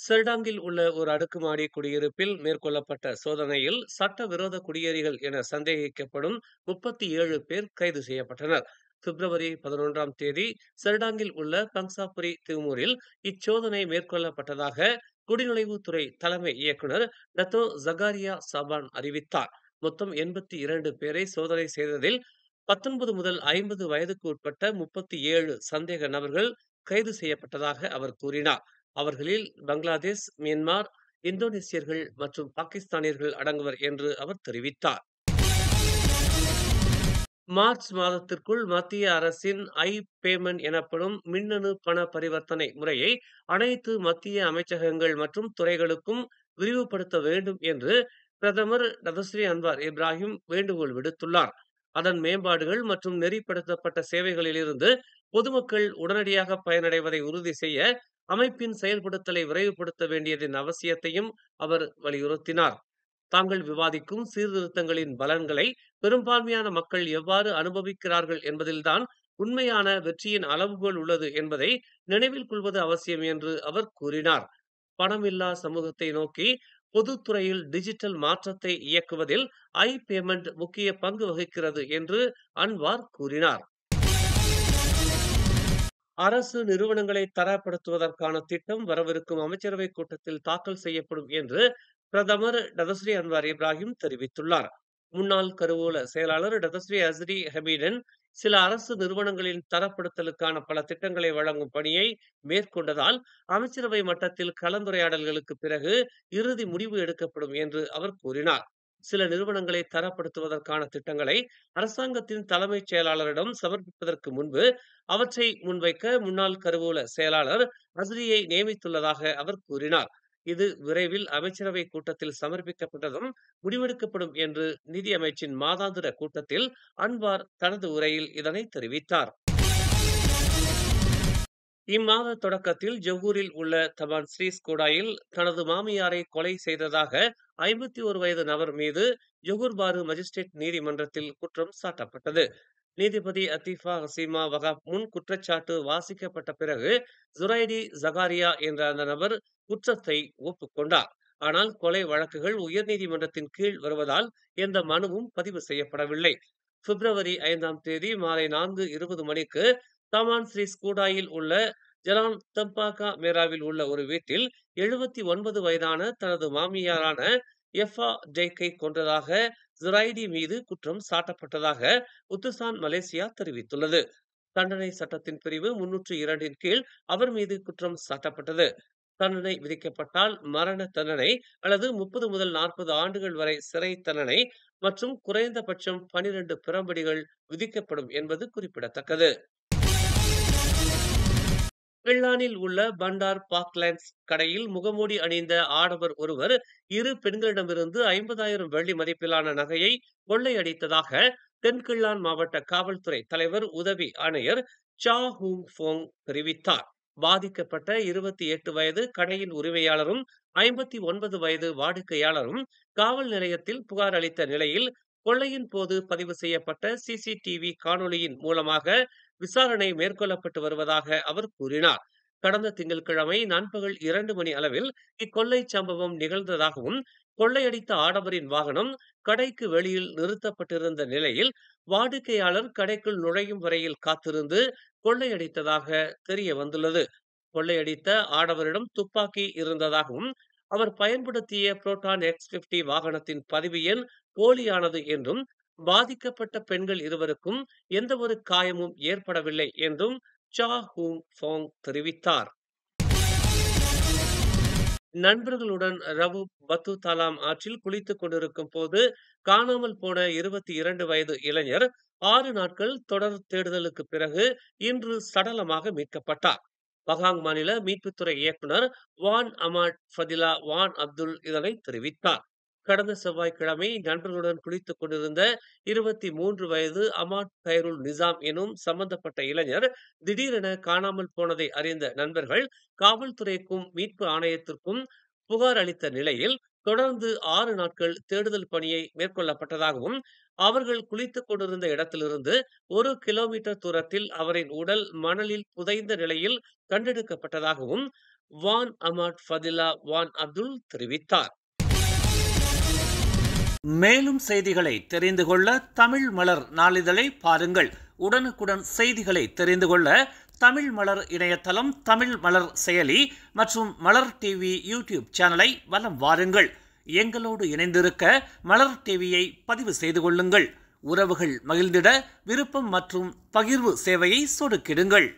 செர்டாங்கில் உள்ள ஒரு அடுக்குமாடி குடியிருப்பில் மேற்கொள்ளப்பட்ட சோதனையில் சட்டவிரோத குடியேறிகள் என சந்தேகிக்கப்படும் 37 பேர் கைது செய்யப்பட்டனர். பிப்ரவரி 11ஆம் தேதி செர்டாங்கில் உள்ள பங்சாபுரி திமுரில் இச்சோதனை மேற்கொள்ளப்பட்டதாக குடிநுழைவுத்துறை தலைமை இயக்குனர் டத்தோ ஜகாரியா சபான் அறிவித்தார். மொத்தம் 82 பேரை சோதனை செய்ததில் 19 முதல் 50 வயதுக்கு உட்பட்ட 37 சந்தேக நபர்கள் கைது செய்யப்பட்டதாக அவர் கூறினார். அவர்களில் பங்களாதேஷ், மியான்மர், இந்தோனேசியர்கள் மற்றும் பாகிஸ்தானியர்கள் அடங்குவர் என்று அவர் தெரிவித்தார். மார்ச் மாதத்திற்குள் மத்திய அரசின் பேமெண்ட் எனப்படும் மின்னணு பண பரிவர்த்தனை முறையை அனைத்து மத்திய அமைச்சகங்கள் மற்றும் துறைகளுக்கும் விரிவுபடுத்த வேண்டும் என்று பிரதமர் டதஸ்ரீ அன்வார் இப்ராஹிம் வேண்டுகோள் விடுத்துள்ளார். அதன் மேம்பாடுகள் மற்றும் நெறிப்படுத்தப்பட்ட சேவைகளிலிருந்து பொதுமக்கள் உடனடியாக பயனடைவதை உறுதி செய்ய அமைப்பின் செயல்படுத்தலை விரைவுபடுத்த வேண்டியதன் அவசியத்தையும் அவர் வலியுறுத்தினார். தாங்கள் விவாதிக்கும் சீர்திருத்தங்களின் பலன்களை பெரும்பான்மையான மக்கள் எவ்வாறு அனுபவிக்கிறார்கள் என்பதில்தான் உண்மையான வெற்றியின் அளவுகோல் உள்ளது என்பதை நினைவில் கொள்வது அவசியம் என்று அவர் கூறினார். பணமில்லா சமூகத்தை நோக்கி பொதுத்துறையில் டிஜிட்டல் மாற்றத்தை இயக்குவதில் பேமெண்ட் முக்கிய பங்கு வகிக்கிறது என்று அன்வார் கூறினார். அரசு நிறுவனங்களை தரப்படுத்துவதற்கான திட்டம் வரவிருக்கும் அமைச்சரவை கூட்டத்தில் தாக்கல் செய்யப்படும் என்று பிரதமர் டதஸ்ரீ அன்வார் இப்ராஹிம் தெரிவித்துள்ளார். முன்னாள் கருவூல செயலாளர் டதஸ்ரீ அஸ்ரி ஹமீடன் சில அரசு நிறுவனங்களின் தரப்படுத்தலுக்கான பல திட்டங்களை வழங்கும் பணியை மேற்கொண்டதால் அமைச்சரவை மட்டத்தில் கலந்துரையாடல்களுக்கு பிறகு இறுதி முடிவு எடுக்கப்படும் என்று அவர் கூறினார். சில நிறுவனங்களை தரப்படுத்துவதற்கான திட்டங்களை அரசாங்கத்தின் தலைமைச் செயலாளரிடம் சமர்ப்பிப்பதற்கு முன்பு அவற்றை முன்வைக்க முன்னாள் கருவூல செயலாளர் அஸ்ரியை நியமித்துள்ளதாக அவர் கூறினார். இது விரைவில் அமைச்சரவை கூட்டத்தில் சமர்ப்பிக்கப்பட்டதும் முடிவெடுக்கப்படும் என்று நிதி அமைச்சின் மாதாந்திர கூட்டத்தில் அன்வார் தனது உரையில் இதனை தெரிவித்தார். இம்மாத தொடக்கத்தில் ஜொகூரில் உள்ள தபான் ஸ்ரீஸ் கோடாயில் தனது மாமியாரை கொலை செய்ததாக 51 வயது நபர் மீது ஜொகூர் பாரு மஜிஸ்ட்ரேட் நீதிமன்றத்தில் குற்றம் சாட்டப்பட்டது. நீதிபதி அத்திஃபா ஹசீமா வகாப் முன் குற்றச்சாட்டு வாசிக்கப்பட்ட பிறகு ஜுரைடி ஜகாரியா என்ற அந்த நபர் குற்றத்தை ஒப்புக்கொண்டார். ஆனால் கொலை வழக்குகள் உயர்நீதிமன்றத்தின் கீழ் வருவதால் எந்த மனுவும் பதிவு செய்யப்படவில்லை. பிப்ரவரி 5ஆம் தேதி மாலை 4:20 மணிக்கு தமான் ஸ்ரீ ஸ்கூடாயில் உள்ள ஜலான் தம்பாகா மேராவில் உள்ள ஒரு வீட்டில் 79 வயதான தனது மாமியாரான எஃபா டேக்கை கொன்றதாக ஜுரைடி மீது குற்றம் சாட்டப்பட்டதாக உத்துசான் மலேசியா தெரிவித்துள்ளது. தண்டனை சட்டத்தின் பிரிவு 302 கீழ் அவர் மீது குற்றம் சாட்டப்பட்டது. தண்டனை விதிக்கப்பட்டால் மரண தண்டனை அல்லது 30 முதல் 40 ஆண்டுகள் வரை சிறை தண்டனை மற்றும் குறைந்தபட்சம் 12 பிரம்படிகள் விதிக்கப்படும் என்பது குறிப்பிடத்தக்கது. கிள்ளானில் உள்ள பண்டார் பார்க்லேண்ட்ஸ் கடையில் முகமூடி அணிந்த ஆடவர் ஒருவர் இரு பெண்களிடமிருந்து 50,000 வெள்ளி மதிப்பிலான நகையை கொள்ளையடித்ததாக தென்கிள்ளான் மாவட்ட காவல்துறை தலைவர் உதவி ஆணையர் சா ஹூங் போங் தெரிவித்தார். பாதிக்கப்பட்ட 28 வயது கடையின் உரிமையாளரும் 59 வயது வாடிக்கையாளரும் காவல் நிலையத்தில் புகார் அளித்த நிலையில் கொள்ளையின் போது பதிவு செய்யப்பட்ட சிசிடிவி காணொளியின் மூலமாக விசாரணை மேற்கொள்ளப்பட்டு வருவதாக அவர் கூறினார். கடந்த திங்கட்கிழமை நண்பகல் 2 மணி அளவில் இக்கொள்ளை சம்பவம் நிகழ்ந்ததாகவும் கொள்ளையடித்த ஆடவரின் வாகனம் கடைக்கு வெளியில் நிறுத்தப்பட்டிருந்த நிலையில் வாடிக்கையாளர் கடைக்குள் நுழையும் வரையில் காத்திருந்து கொள்ளையடித்ததாக தெரிய வந்துள்ளது. கொள்ளையடித்த ஆடவரிடம் துப்பாக்கி இருந்ததாகவும் அவர் பயன்படுத்திய புரோட்டான் X50 வாகனத்தின் பதிவு எண் போலியானது என்றும் பாதிக்கப்பட்ட பெண்கள் இருவருக்கும் எந்த ஒரு காயமும் ஏற்படவில்லை என்றும் சா ஹூங் போங் தெரிவித்தார். நண்பர்களுடன் ரவு பத்து தாலாம் ஆற்றில் குளித்துக் கொண்டிருக்கும் போது காணாமல் போன 22 வயது இளைஞர் 6 நாட்கள் தொடர் தேடுதலுக்கு பிறகு இன்று சடலமாக மீட்கப்பட்டார். பகாங் மாநில மீட்புத்துறை இயக்குனர் வான் அமாட் ஃபதிலா வான் அப்துல் இதனை தெரிவித்தார். கடந்த செவ்வாய்க்கிழமை நண்பர்களுடன் குளித்துக் கொண்டிருந்த 23 வயது அமாட் கைருல் நிசாம் எனும் சம்பந்தப்பட்ட இளைஞர் திடீரென காணாமல் போனதை அறிந்த நண்பர்கள் காவல்துறைக்கும் மீட்பு ஆணையத்திற்கும் புகார் அளித்த நிலையில் தொடர்ந்து 6 நாட்கள் தேடுதல் பணியை மேற்கொள்ளப்பட்டதாகவும் அவர்கள் குளித்துக் கொண்டிருந்த இடத்திலிருந்து 1 கிலோமீட்டர் தூரத்தில் அவரின் உடல் மணலில் புதைந்த நிலையில் கண்டெடுக்கப்பட்டதாகவும் வான் அமாட் ஃபதிலா வான் அப்துல் தெரிவித்தார். மேலும் செய்திகளை தெரிந்து கொள்ள தமிழ் மலர் நாளிதழை பாருங்கள். உடனுக்குடன் செய்திகளை தெரிந்து கொள்ள தமிழ் மலர் இணையதளம், தமிழ் மலர் செயலி மற்றும் மலர் டிவி யூடியூப் சேனலை வலம் வாருங்கள். எங்களோடு இணைந்திருக்க மலர் டிவியை பதிவு செய்து கொள்ளுங்கள். உறவுகள் மகிழ்ந்திட விருப்பம் மற்றும் பகிர்வு சேவையை சொடுக்கிடுங்கள்.